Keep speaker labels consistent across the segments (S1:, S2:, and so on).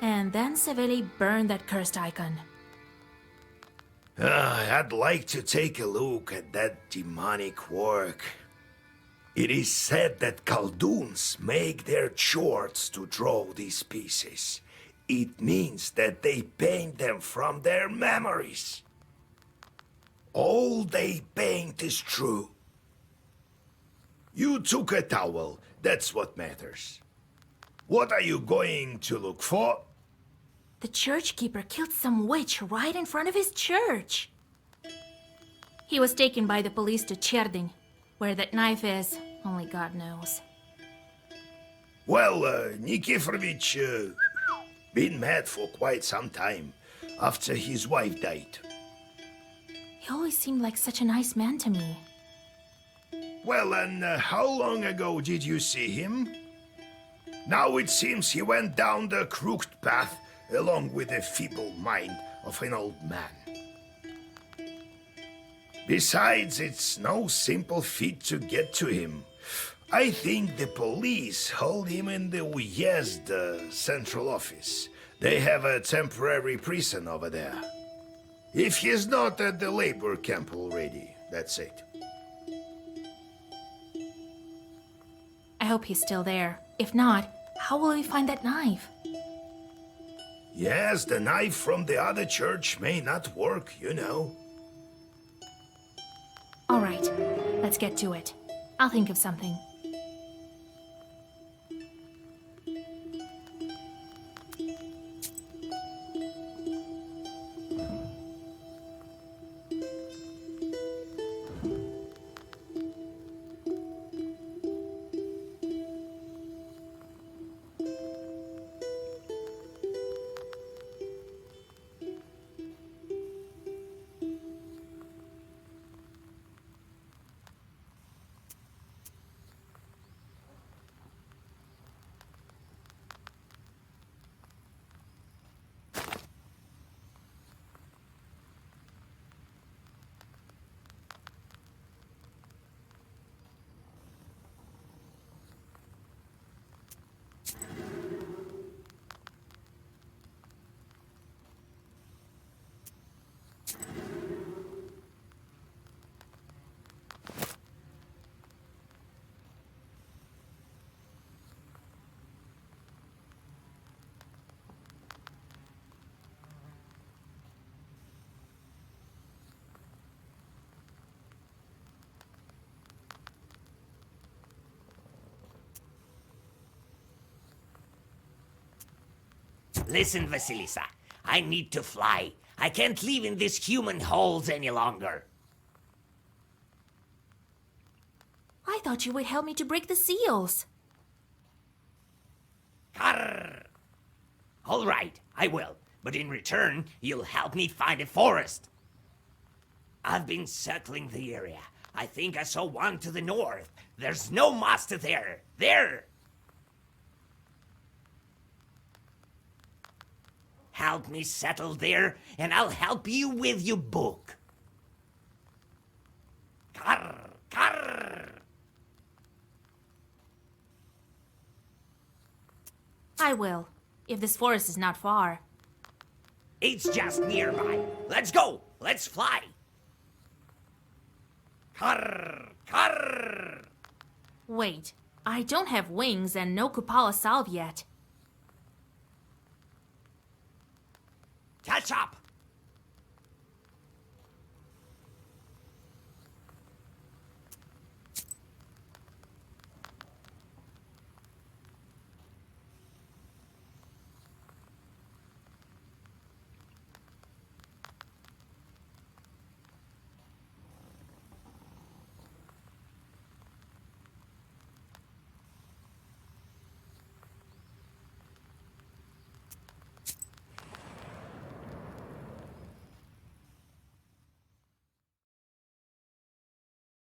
S1: and then severely burn that cursed icon.
S2: I'd like to take a look at that demonic work. It is said that Khaldoons make their chords to draw these pieces. It means that they paint them from their memories. All they paint is true. You took a towel, that's what matters. What are you going to look for?
S1: The church keeper killed some witch right in front of his church. He was taken by the police to Cherding. Where that knife is, only God knows.
S2: Well, Nikiforovich, been mad for quite some time, after his wife died.
S1: He always seemed like such a nice man to me.
S2: Well, and how long ago did you see him? Now it seems he went down the crooked path, along with the feeble mind of an old man. Besides, it's no simple feat to get to him. I think the police hold him in the Uyezd central office. They have a temporary prison over there. If he's not at the labor camp already, that's it.
S1: I hope he's still there. If not, how will we find that knife?
S2: Yes, the knife from the other church may not work, you know.
S1: All right, let's get to it. I'll think of something.
S3: Listen, Vasilisa, I need to fly. I can't live in these human holes any longer.
S1: I thought you would help me to break the seals.
S3: Arr! All right, I will. But in return, you'll help me find a forest. I've been circling the area. I think I saw one to the north. There's no Meister there. There! Help me settle there, and I'll help you with your book. Karr, karr.
S1: I will, if this forest is not far.
S3: It's just nearby. Let's go. Let's fly. Karr, karr.
S1: Wait, I don't have wings and no Kupala salve yet.
S3: Catch up.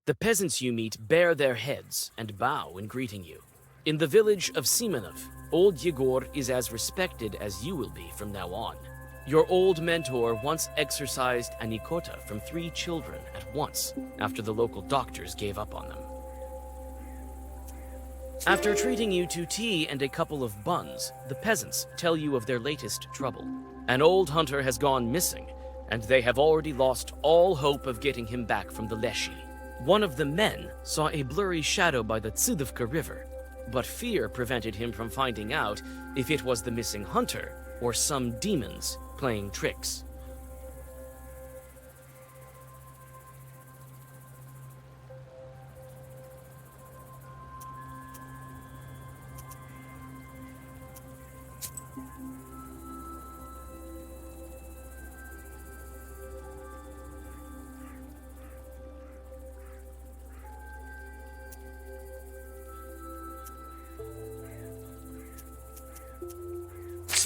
S4: The peasants you meet bare their heads and bow in greeting you. In the village of Simonov, old Yegor is as respected as you will be from now on. Your old mentor once exorcised a Nikota from 3 children at once after the local doctors gave up on them. After treating you to tea and a couple of buns, the peasants tell you of their latest trouble. An old hunter has gone missing, and they have already lost all hope of getting him back from the Leshy. One of the men saw a blurry shadow by the Tsudovka River, but fear prevented him from finding out if it was the missing hunter or some demons playing tricks.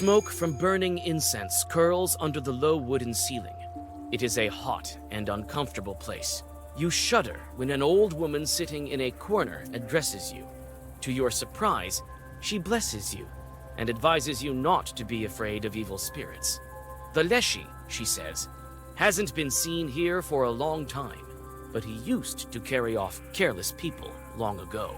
S4: Smoke from burning incense curls under the low wooden ceiling. It is a hot and uncomfortable place. You shudder when an old woman sitting in a corner addresses you. To your surprise, she blesses you and advises you not to be afraid of evil spirits. The Leshy, she says, hasn't been seen here for a long time, but he used to carry off careless people long ago.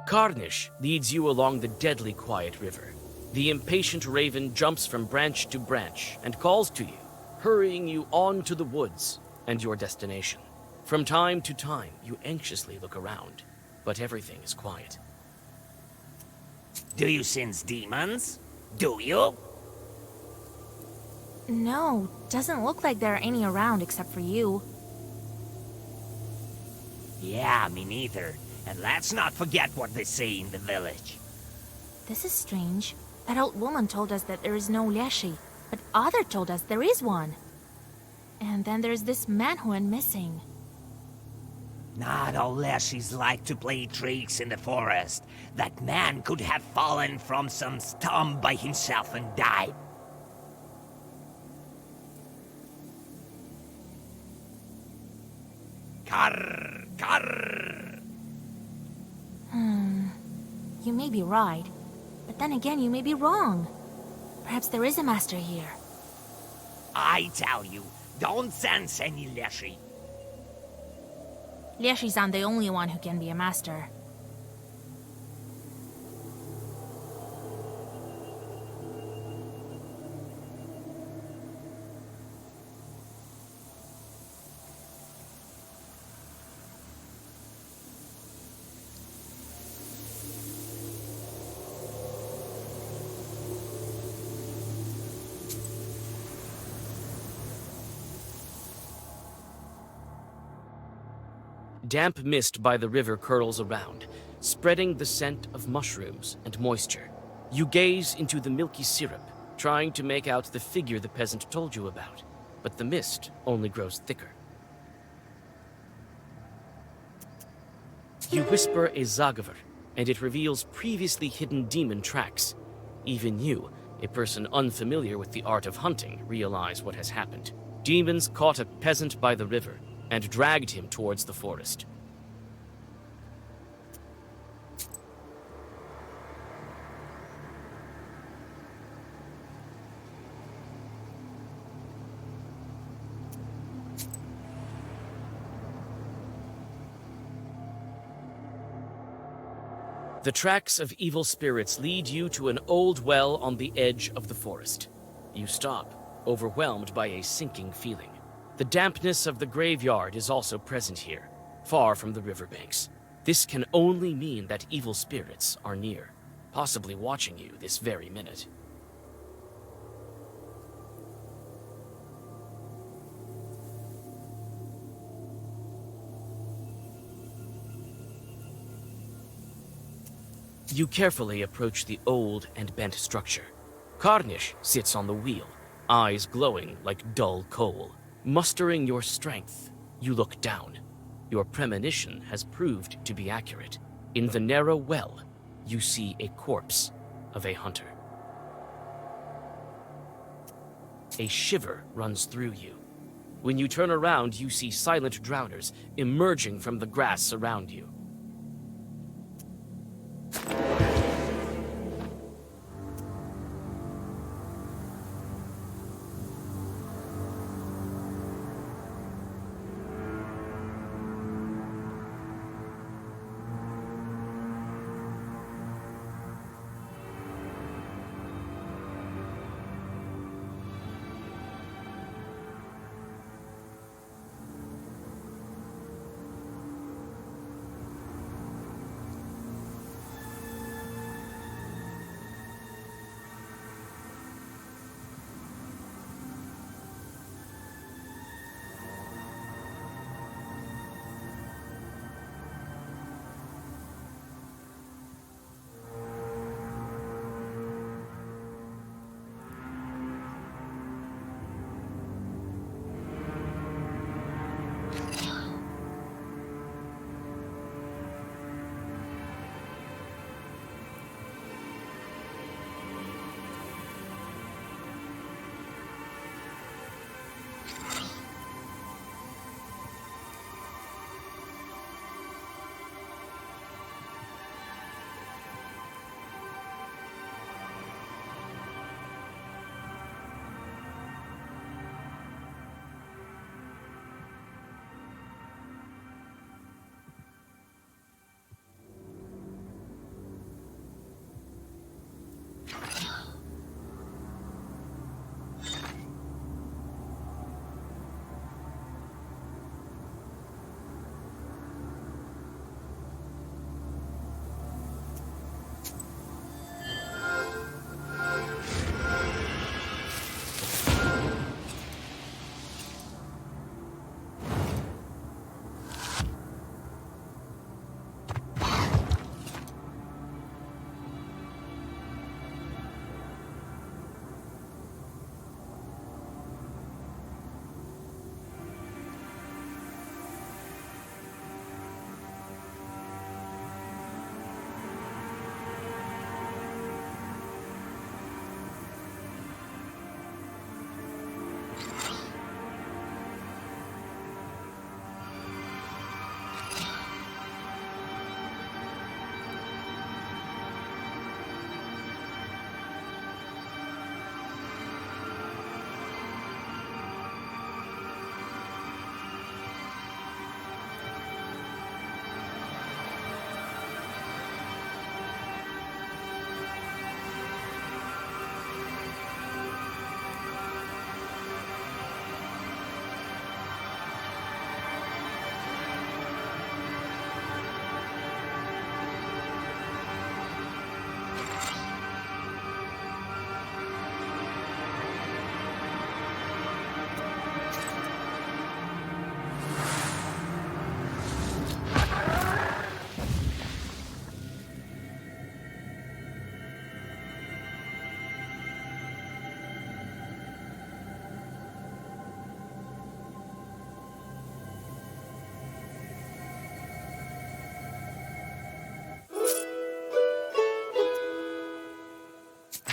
S4: Karnysh leads you along the deadly quiet river. The impatient raven jumps from branch to branch and calls to you, hurrying you on to the woods and your destination. From time to time, you anxiously look around, but everything is quiet.
S3: Do you sense demons? Do you?
S1: No, doesn't look like there are any around except for you.
S3: Yeah, me neither. And let's not forget what they say in the village.
S1: This is strange. That old woman told us that there is no Leshy, but Other told us there is one. And then there's this man who went missing.
S3: Not all Leshies like to play tricks in the forest. That man could have fallen from some stump by himself and died. Karr, karr.
S1: You may be right, but then again you may be wrong. Perhaps there is a master here.
S3: I tell you, don't sense any Leshy.
S1: Leshy's not the only one who can be a master.
S4: Damp mist by the river curls around, spreading the scent of mushrooms and moisture. You gaze into the milky syrup, trying to make out the figure the peasant told you about, but the mist only grows thicker. You whisper a zagavar, and it reveals previously hidden demon tracks. Even you, a person unfamiliar with the art of hunting, realize what has happened. Demons caught a peasant by the river and dragged him towards the forest. The tracks of evil spirits lead you to an old well on the edge of the forest. You stop, overwhelmed by a sinking feeling. The dampness of the graveyard is also present here, far from the riverbanks. This can only mean that evil spirits are near, possibly watching you this very minute. You carefully approach the old and bent structure. Karnysh sits on the wheel, eyes glowing like dull coal. Mustering your strength, you look down. Your premonition has proved to be accurate. In the narrow well, you see a corpse of a hunter. A shiver runs through you. When you turn around, you see silent drowners emerging from the grass around you.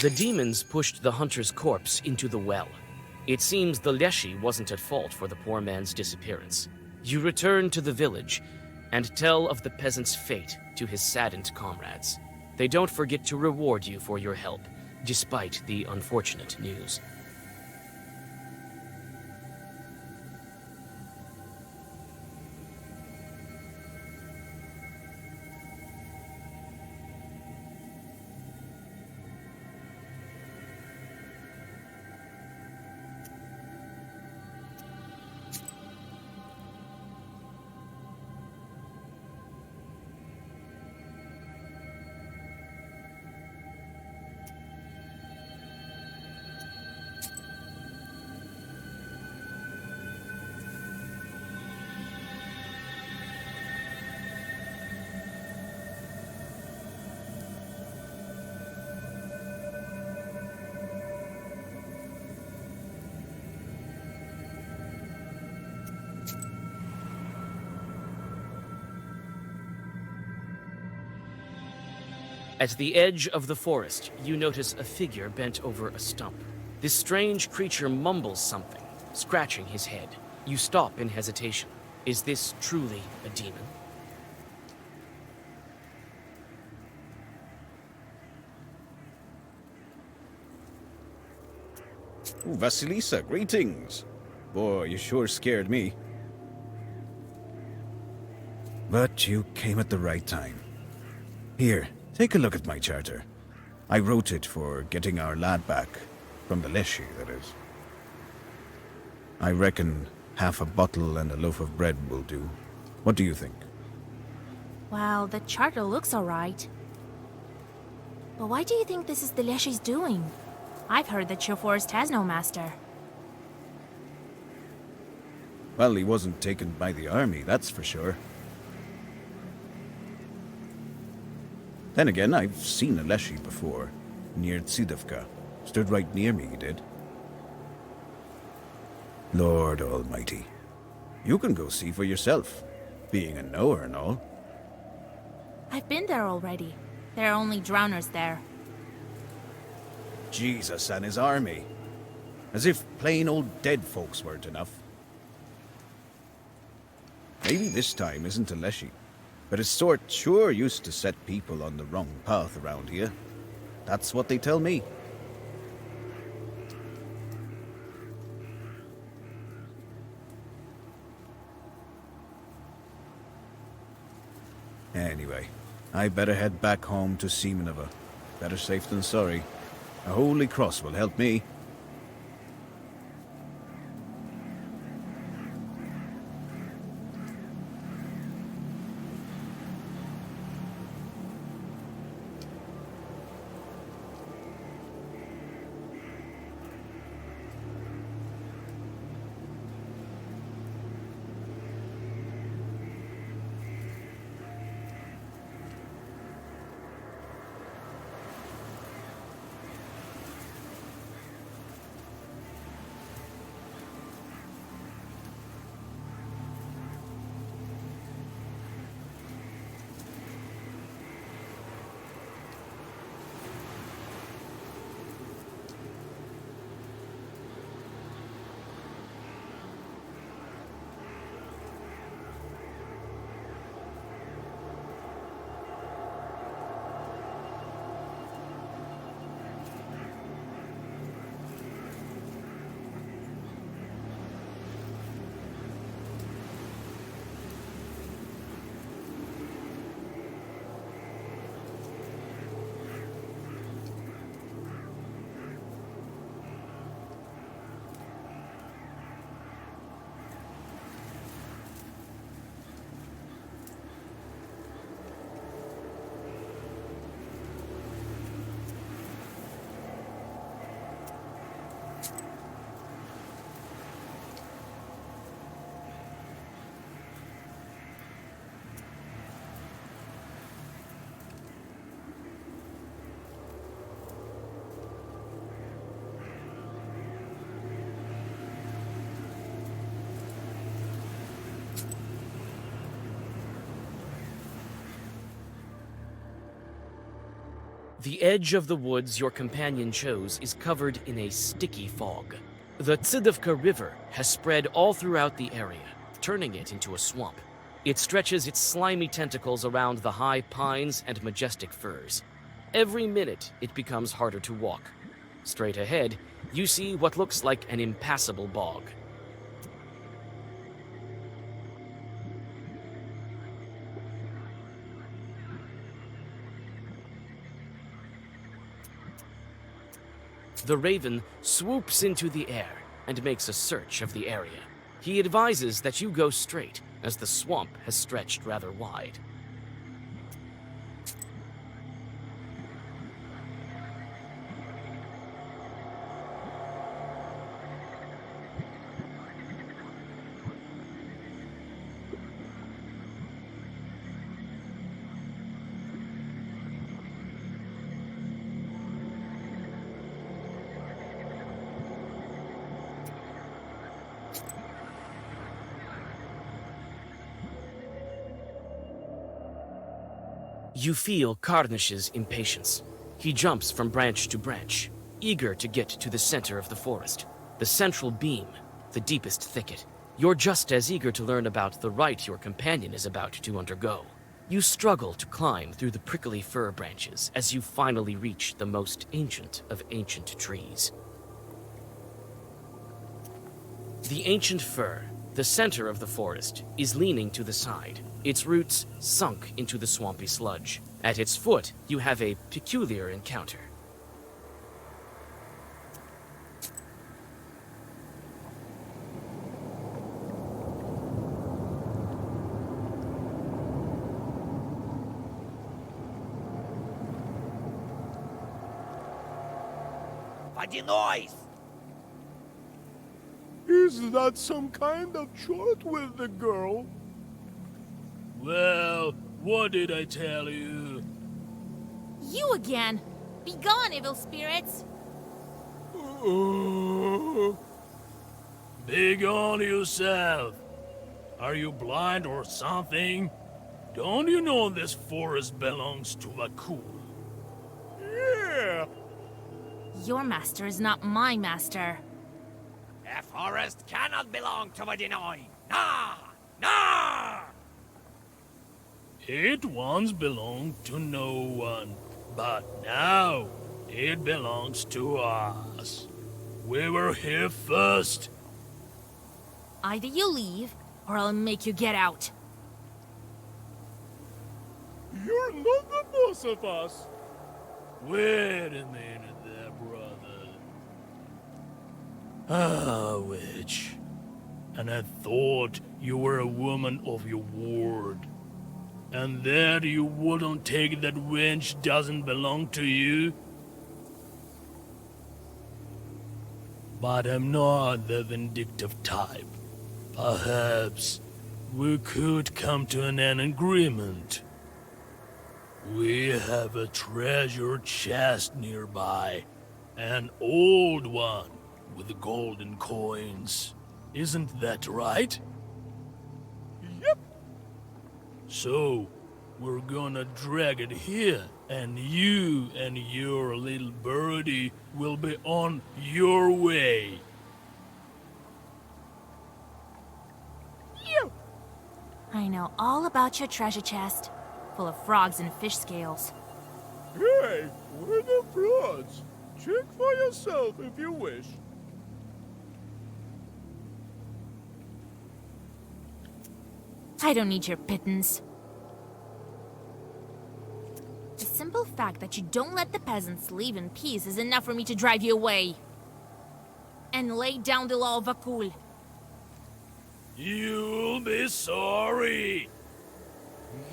S4: The demons pushed the hunter's corpse into the well. It seems the Leshy wasn't at fault for the poor man's disappearance. You return to the village and tell of the peasant's fate to his saddened comrades. They don't forget to reward you for your help, despite the unfortunate news. At the edge of the forest, you notice a figure bent over a stump. This strange creature mumbles something, scratching his head. You stop in hesitation. Is this truly a demon?
S5: Ooh, Vasilisa, greetings. Boy, you sure scared me. But you came at the right time. Here, take a look at my charter. I wrote it for getting our lad back. From the Leshy, that is. I reckon half a bottle and a loaf of bread will do. What do you think?
S1: Well, the charter looks alright. But why do you think this is the Leshy's doing? I've heard that your forest has no master.
S5: Well, he wasn't taken by the army, that's for sure. Then again, I've seen a Leshy before, near Tsidovka. Stood right near me, he did. Lord Almighty. You can go see for yourself, being a knower and all.
S1: I've been there already. There are only drowners there.
S5: Jesus and his army. As if plain old dead folks weren't enough. Maybe this time isn't a Leshy, but his sort sure used to set people on the wrong path around here. That's what they tell me. Anyway, I better head back home to Semenova. Better safe than sorry. A holy cross will help me.
S4: The edge of the woods your companion chose is covered in a sticky fog. The Tsidovka River has spread all throughout the area, turning it into a swamp. It stretches its slimy tentacles around the high pines and majestic firs. Every minute, it becomes harder to walk. Straight ahead, you see what looks like an impassable bog. The Raven swoops into the air and makes a search of the area. He advises that you go straight, as the swamp has stretched rather wide. You feel Karnysh's impatience. He jumps from branch to branch, eager to get to the center of the forest, the central beam, the deepest thicket. You're just as eager to learn about the rite your companion is about to undergo. You struggle to climb through the prickly fir branches as you finally reach the most ancient of ancient trees. The ancient fir, the center of the forest, is leaning to the side, its roots sunk into the swampy sludge. At its foot, you have a peculiar encounter.
S3: What the noise?
S6: Is that some kind of chart with the girl? Well, what did I tell you?
S1: You again! Be gone, evil spirits!
S6: Big on yourself. Are you blind or something? Don't you know this forest belongs to a cool? Yeah.
S1: Your master is not my master.
S3: A forest cannot belong to a Denoy. Nah! Nah!
S6: It once belonged to no one, but now it belongs to us. We were here first.
S1: Either you leave, or I'll make you get out.
S6: You're not the boss of us. Wait a minute there, brother. Ah, witch. And I thought you were a woman of your word. And that you wouldn't take that wench doesn't belong to you? But I'm not the vindictive type. Perhaps we could come to an agreement. We have a treasure chest nearby. An old one with golden coins. Isn't that right? Yep. So, we're gonna drag it here, and you and your little birdie will be on your way. You!
S1: I know all about your treasure chest, full of frogs and fish scales.
S6: Hey, we're the frauds. Check for yourself if you wish.
S1: I don't need your pittance. The simple fact that you don't let the peasants leave in peace is enough for me to drive you away. And lay down the law of Vakul.
S6: You'll be sorry.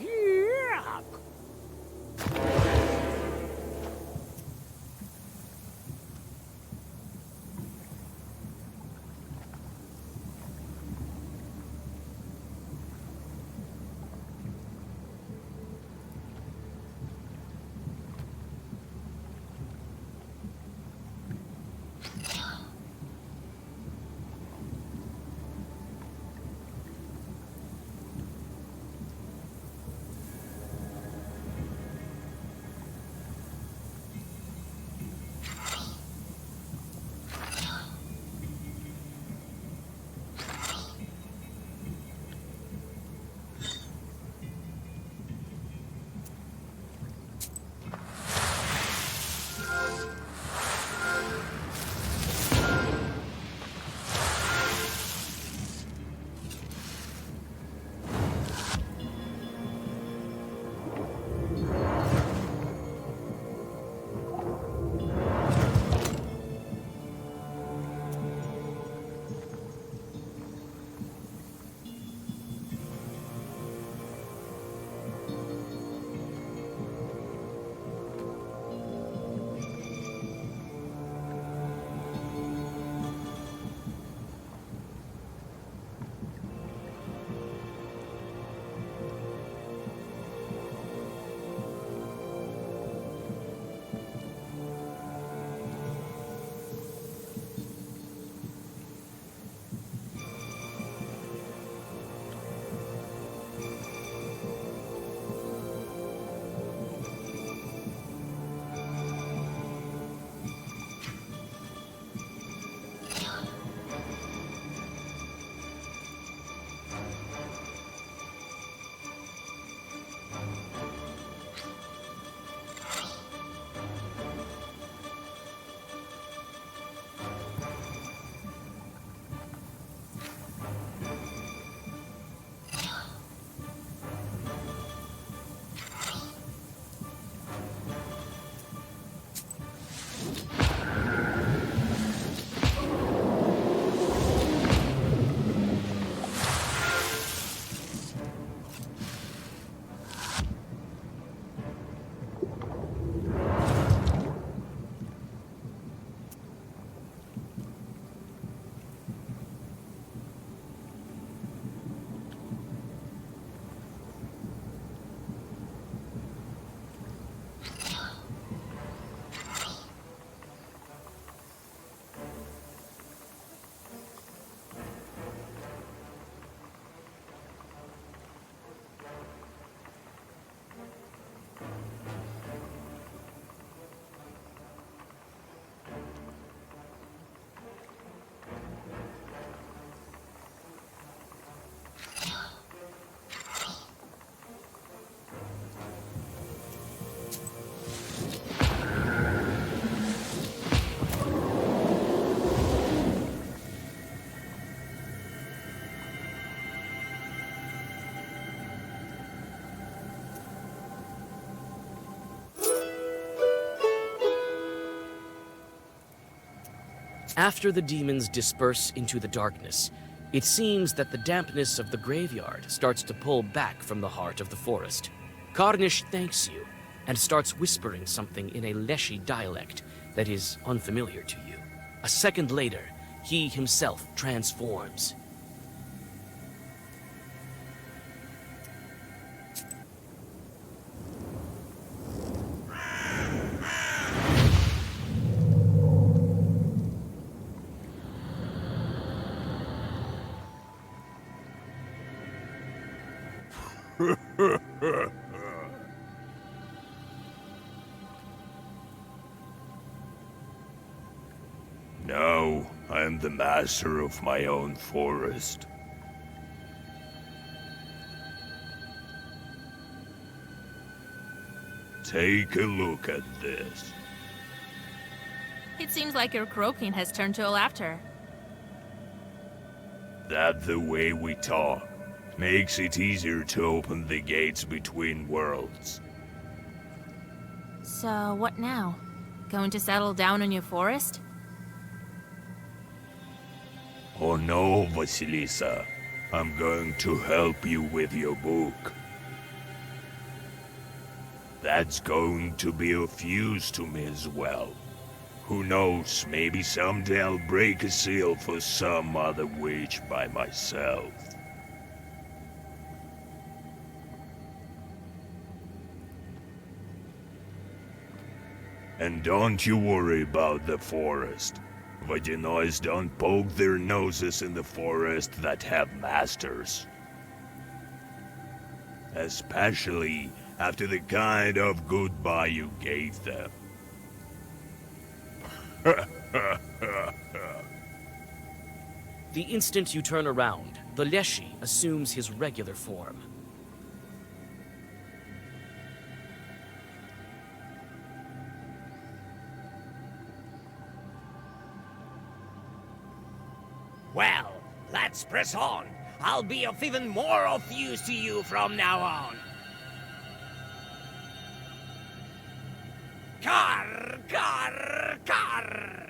S3: Yuck!
S4: After the demons disperse into the darkness, it seems that the dampness of the graveyard starts to pull back from the heart of the forest. Karnysh thanks you and starts whispering something in a Leshy dialect that is unfamiliar to you. A second later, he himself transforms.
S6: Now I am the master of my own forest. Take a look at this.
S1: It seems like your croaking has turned to laughter.
S6: That's the way we talk. Makes it easier to open the gates between worlds.
S1: So, what now? Going to settle down in your forest?
S6: Oh no, Vasilisa. I'm going to help you with your book. That's going to be of use to me as well. Who knows, maybe someday I'll break a seal for some other witch by myself. And don't you worry about the forest. Vadinois don't poke their noses in the forest that have masters. Especially after the kind of goodbye you gave them.
S4: The instant you turn around, the Leshy assumes his regular form.
S3: Well, let's press on. I'll be of even more of use to you from now on. Car, car, car!